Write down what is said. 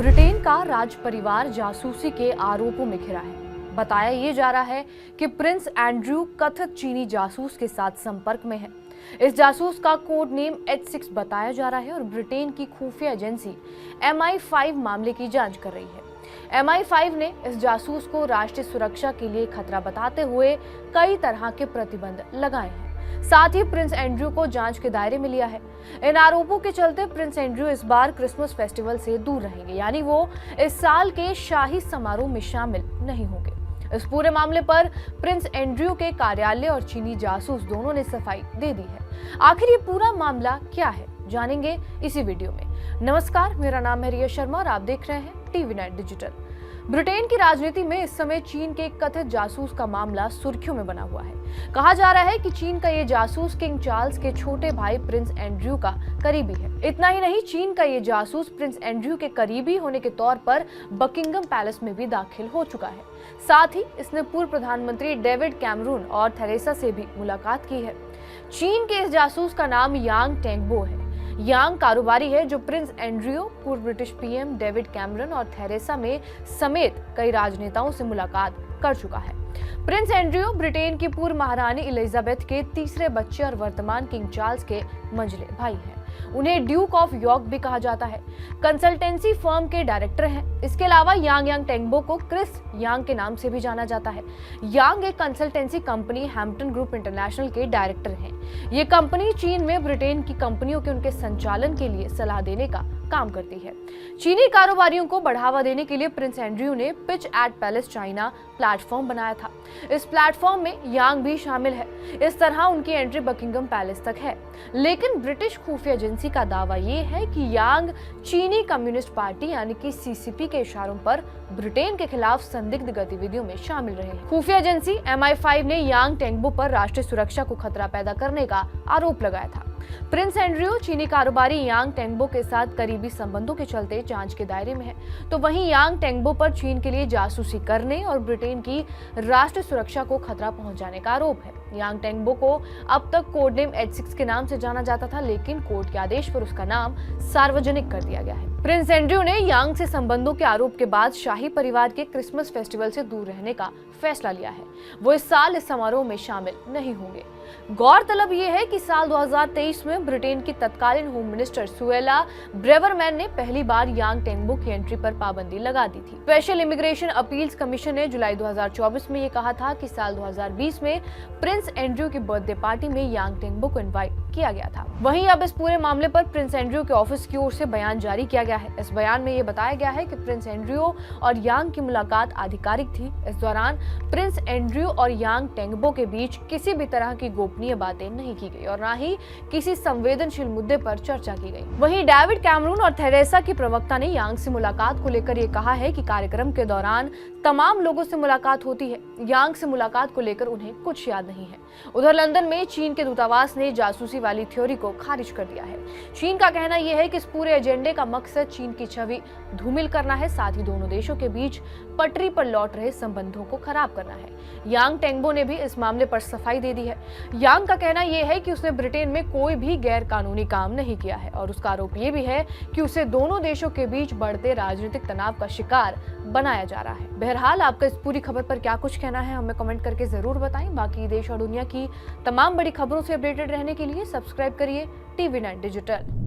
Britain का राज परिवार जासूसी के आरोपों में घिरा है। बताया ये जा रहा है कि प्रिंस एंड्रयू कथित चीनी जासूस के साथ संपर्क में है। इस जासूस का कोड नेम H6 बताया जा रहा है और ब्रिटेन की खुफिया एजेंसी MI5 मामले की जांच कर रही है। MI5 ने इस जासूस को राष्ट्रीय सुरक्षा के लिए खतरा बताते हुए कई तरह के प्रतिबंध लगाए हैं। साथ ही प्रिंस एंड्रयू को जांच के दायरे में लिया है। इन आरोपों के चलते प्रिंस एंड्रयू इस बार क्रिसमस फेस्टिवल से दूर रहेंगे, यानी वो इस साल के शाही समारोह में शामिल नहीं होंगे। इस पूरे मामले पर प्रिंस एंड्रयू के कार्यालय और चीनी जासूस दोनों ने सफाई दे दी है। आखिर ये पूरा मामला क्या है, जानेंगे इसी वीडियो में। नमस्कार, मेरा नाम है रिया शर्मा और आप देख रहे हैं TV9 डिजिटल। ब्रिटेन की राजनीति में इस समय चीन के कथित जासूस का मामला सुर्खियों में बना हुआ है। कहा जा रहा है कि चीन का ये जासूस किंग चार्ल्स के छोटे भाई प्रिंस एंड्रयू का करीबी है। इतना ही नहीं, चीन का ये जासूस प्रिंस एंड्रयू के करीबी होने के तौर पर बकिंगम पैलेस में भी दाखिल हो चुका है। साथ ही इसने पूर्व प्रधानमंत्री डेविड कैमरून और थेरेसा से भी मुलाकात की है। चीन के इस जासूस का नाम यांग टेंगबो है। यांग कारोबारी है जो प्रिंस एंड्रयू, पूर्व ब्रिटिश PM डेविड कैमरन और थेरेसा में समेत कई राजनेताओं से मुलाकात कर चुका है। प्रिंस एंड्रयू ब्रिटेन की पूर्व महारानी एलिजाबेथ के तीसरे बच्चे और वर्तमान किंग चार्ल्स के मंझले भाई हैं। उन्हें ड्यूक ऑफ यॉर्क भी कहा जाता है। कंसल्टेंसी फर्म के डायरेक्टर हैं। इसके अलावा यांग टेंगबो को क्रिस यांग के नाम से भी जाना जाता है। यांग एक consultancy company Hampton group international के डायरेक्टर हैं। ये कंपनी चीन में ब्रिटेन की कंपनियों के उनके संचालन के लिए सलाह देने का काम करती है। चीनी कारोबारियों को बढ़ावा देने के लिए प्रिंस एंड्रयू ने pitch at palace China platform बनाया था। इस प्लेटफॉर्म में यांग भी शामिल है। इस तरह उनकी एंट्री बकिंगम पैलेस तक है। लेकिन ब्रिटिश खुफिया एजेंसी का दावा ये है कि यांग चीनी कम्युनिस्ट पार्टी यानी कि CCP के इशारों पर ब्रिटेन के खिलाफ संदिग्ध गतिविधियों में शामिल रहे हैं। खुफिया एजेंसी MI5 ने यांग टेंगबो पर राष्ट्रीय सुरक्षा को खतरा पैदा करने का आरोप लगाया था। प्रिंस एंड्रयू चीनी कारोबारी यांग टेंगबो के साथ करीबी संबंधों के चलते जांच के दायरे में है, तो वहीं यांग टेंगबो पर चीन के लिए जासूसी करने और ब्रिटेन की राष्ट्रीय सुरक्षा को खतरा पहुंचाने का आरोप है। यांग टेंगबो को अब तक कोड नेम H6 के नाम से जाना जाता था, लेकिन कोर्ट के आदेश पर उसका नाम सार्वजनिक कर दिया गया है। प्रिंस एंड्रयू ने यांग से संबंधों के आरोप के बाद शाही परिवार के क्रिसमस फेस्टिवल से दूर रहने का फैसला लिया है। वो इस साल इस समारोह में शामिल नहीं होंगे। गौरतलब ये है कि साल 2023 में ब्रिटेन की तत्कालीन होम मिनिस्टर सुएला ब्रेवरमैन ने पहली बार यांग टेंगबो की एंट्री पर पाबंदी लगा दी थी। स्पेशल इमिग्रेशन अपील्स कमीशन ने जुलाई 2024 में ये कहा था कि साल 2020 में प्रिंस एंड्रयू की बर्थडे पार्टी में यांग टेंगबो को इनवाइट किया गया था। वहीं अब इस पूरे मामले पर प्रिंस एंड्रयू के ऑफिस की ओर से बयान जारी किया गया है। इस बयान में ये बताया गया है कि प्रिंस एंड्रयू और यांग की मुलाकात आधिकारिक थी। इस दौरान प्रिंस एंड्रयू और यांग टेंगबो के बीच किसी भी तरह की गोपनीय बातें नहीं की गई और न ही किसी संवेदनशील मुद्दे पर चर्चा की गई। वहीं डेविड कैमरून और थेरेसा की प्रवक्ता ने यांग से मुलाकात को लेकर ये कहा है कि कार्यक्रम के दौरान तमाम लोगों से मुलाकात होती है। यांग से मुलाकात को लेकर उन्हें कुछ याद नहीं है। उधर लंदन में चीन के दूतावास ने जासूसी वाली थ्योरी को खारिज कर दिया है। चीन का कहना यह है कि इस पूरे एजेंडे का मकसद चीन की छवि धूमिल करना है, साथ ही दोनों देशों के बीच पटरी पर लौट रहे संबंधों को खराब करना है। यांग टेंगबो ने भी इस मामले पर सफाई दे दी है। यांग का कहना यह है कि उसने ब्रिटेन में कोई भी गैर कानूनी काम नहीं किया है और उसका आरोप ये भी है कि उसे दोनों देशों के बीच बढ़ते राजनीतिक तनाव का शिकार बनाया जा रहा है। बहरहाल, आपका इस पूरी खबर पर क्या कुछ कहना है हमें कमेंट करके जरूर बताएं। बाकी देश और दुनिया की तमाम बड़ी खबरों से अपडेटेड रहने के लिए सब्सक्राइब करिए TV9 डिजिटल।